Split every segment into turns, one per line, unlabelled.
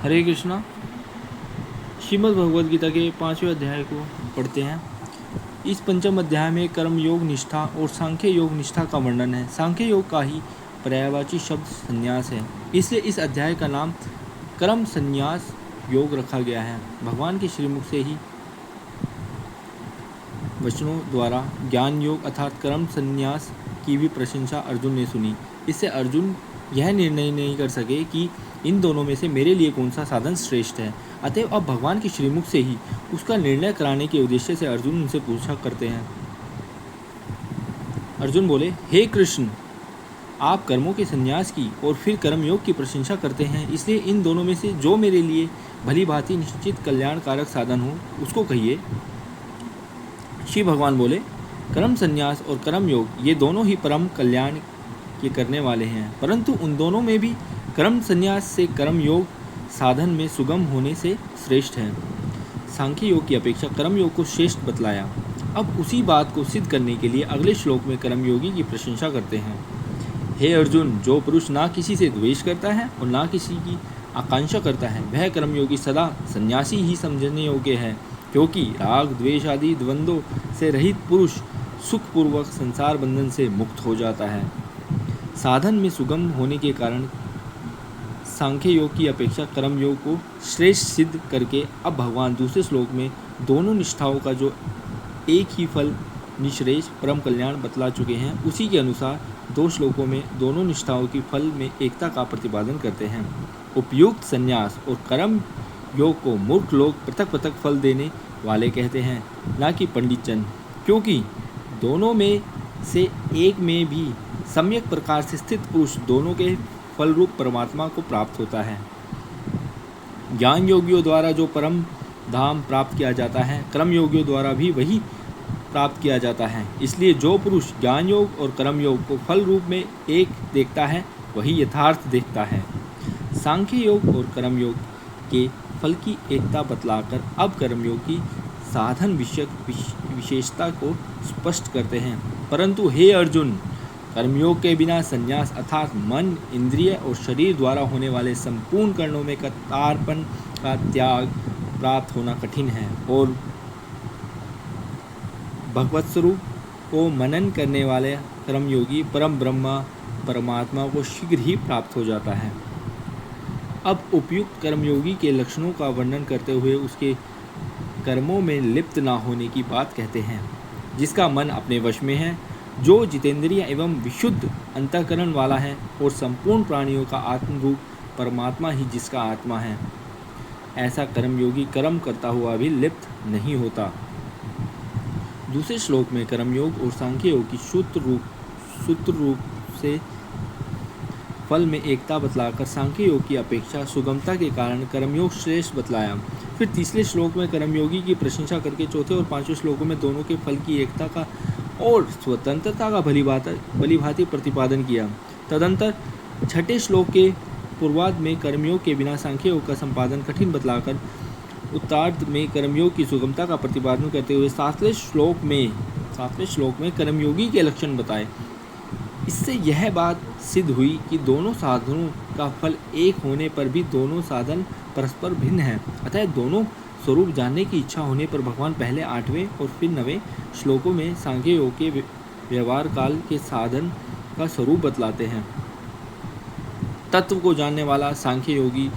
हरे कृष्णा। श्रीमद् भगवद गीता के 5वें अध्याय को पढ़ते हैं। इस पंचम अध्याय में कर्म योग निष्ठा और सांख्य योग निष्ठा का वर्णन है। सांख्य योग का ही पर्यायवाची शब्द संन्यास है, इसलिए इस अध्याय का नाम कर्म संन्यास योग रखा गया है। भगवान के श्रीमुख से ही वचनों द्वारा ज्ञान योग अर्थात कर्म संन्यास की भी प्रशंसा अर्जुन ने सुनी। इससे अर्जुन यह निर्णय नहीं कर सके कि इन दोनों में से मेरे लिए कौन सा साधन श्रेष्ठ है। अतएव अब भगवान के श्रीमुख से ही उसका निर्णय कराने के उद्देश्य से अर्जुन उनसे पूछा करते हैं। अर्जुन बोले, हे कृष्ण, आप कर्मों के संन्यास की और फिर कर्मयोग की प्रशंसा करते हैं, इसलिए इन दोनों में से जो मेरे लिए भली भांति निश्चित कल्याणकारक साधन हो उसको कहिए। श्री भगवान बोले, कर्म संन्यास और कर्म योग ये दोनों ही परम कल्याण के करने वाले हैं, परंतु उन दोनों में भी कर्म संन्यास से कर्म योग साधन में सुगम होने से श्रेष्ठ है। सांख्य योग की अपेक्षा कर्म योग को श्रेष्ठ बतलाया। अब उसी बात को सिद्ध करने के लिए अगले श्लोक में कर्मयोगी की प्रशंसा करते हैं। हे अर्जुन, जो पुरुष ना किसी से द्वेष करता है और ना किसी की आकांक्षा करता है, वह कर्मयोगी सदा सन्यासी ही समझने योग्य है, क्योंकि राग द्वेष आदि द्वंद्वों से रहित पुरुष सुखपूर्वक संसार बंधन से मुक्त हो जाता है। साधन में सुगम होने के कारण सांख्य योग की अपेक्षा कर्म योग को श्रेष्ठ सिद्ध करके अब भगवान दूसरे श्लोक में दोनों निष्ठाओं का जो एक ही फल निश्रेष्ठ परम कल्याण बतला चुके हैं, उसी के अनुसार दो श्लोकों में दोनों निष्ठाओं की फल में एकता का प्रतिपादन करते हैं। उपयुक्त संन्यास और कर्म योग को मूर्ख लोग पृथक पृथक फल देने वाले कहते हैं, ना कि पंडित जन, क्योंकि दोनों में से एक में भी सम्यक प्रकार से स्थित पुरुष दोनों के फल रूप परमात्मा को प्राप्त होता है। ज्ञान योगियों द्वारा जो परम धाम प्राप्त किया जाता है, कर्म योगियों द्वारा भी वही प्राप्त किया जाता है। इसलिए जो पुरुष ज्ञान योग और कर्म योग को फल रूप में एक देखता है, वही यथार्थ देखता है। सांख्य योग और कर्म योग के फल की एकता बतलाकर अब कर्म योग की साधन विषयक विशेषता को स्पष्ट करते हैं। परंतु हे अर्जुन, कर्मयोग के बिना संन्यास अर्थात मन, इंद्रिय और शरीर द्वारा होने वाले संपूर्ण कर्णों में कर्तारपण का त्याग प्राप्त होना कठिन है और भगवत स्वरूप को मनन करने वाले कर्मयोगी परम ब्रह्मा परमात्मा को शीघ्र ही प्राप्त हो जाता है। अब उपयुक्त कर्मयोगी के लक्षणों का वर्णन करते हुए उसके कर्मों में लिप्त ना होने की बात कहते हैं। जिसका मन अपने वश में है, जो जितेंद्रिय एवं विशुद्ध अंतःकरण वाला है और संपूर्ण प्राणियों का आत्म रूप परमात्मा ही जिसका आत्मा है, ऐसा कर्मयोगी कर्म करता हुआ भी लिप्त नहीं होता। दूसरे श्लोक में कर्मयोग और सांख्य योग की सूत्र रूप से फल में एकता बतलाकर सांख्य योग की अपेक्षा सुगमता के कारण कर्मयोग श्रेष्ठ बतलाया। फिर तीसरे श्लोक में कर्मयोगी की प्रशंसा करके चौथे और पांचवें श्लोकों में दोनों के फल की एकता का और स्वतंत्रता का भलीभांति प्रतिपादन किया। तदंतर छठे श्लोक के पूर्वार्ध में कर्मयोग के बिना सांख्य योग का संपादन कठिन बतलाकर उत्तरार्ध में कर्मयोग की सुगमता का प्रतिपादन करते हुए सातवें श्लोक में कर्मयोगी के लक्षण बताए। इससे यह बात सिद्ध हुई कि दोनों साधनों का फल एक होने पर भी दोनों साधन परस्पर भिन्न हैं। अतः दोनों स्वरूप जानने की इच्छा होने पर भगवान पहले 8वें और फिर 9वें श्लोकों में सांख्य योग के व्यवहार काल के साधन का स्वरूप बतलाते हैं। तत्व को जानने वाला सांख्य योगी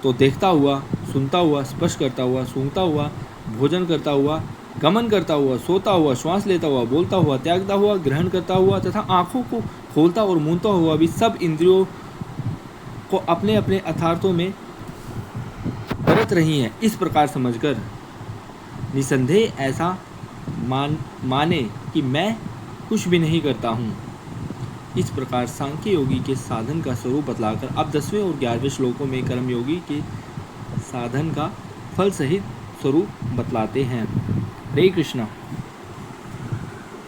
तो देखता हुआ, सुनता हुआ, स्पर्श करता हुआ, सूंघता हुआ, भोजन करता हुआ, गमन करता हुआ, सोता हुआ, श्वास लेता हुआ, बोलता हुआ, त्यागता हुआ, ग्रहण करता हुआ तथा आँखों को खोलता और मूंदता हुआ भी सब इंद्रियों को अपने अपने अर्थार्थों में बरत रही हैं, इस प्रकार समझकर निसंदेह ऐसा माने कि मैं कुछ भी नहीं करता हूँ। इस प्रकार सांख्य योगी के साधन का स्वरूप बतलाकर अब 10वें और 11वें श्लोकों में कर्मयोगी के साधन का फल सहित स्वरूप बतलाते हैं। हरे कृष्णा।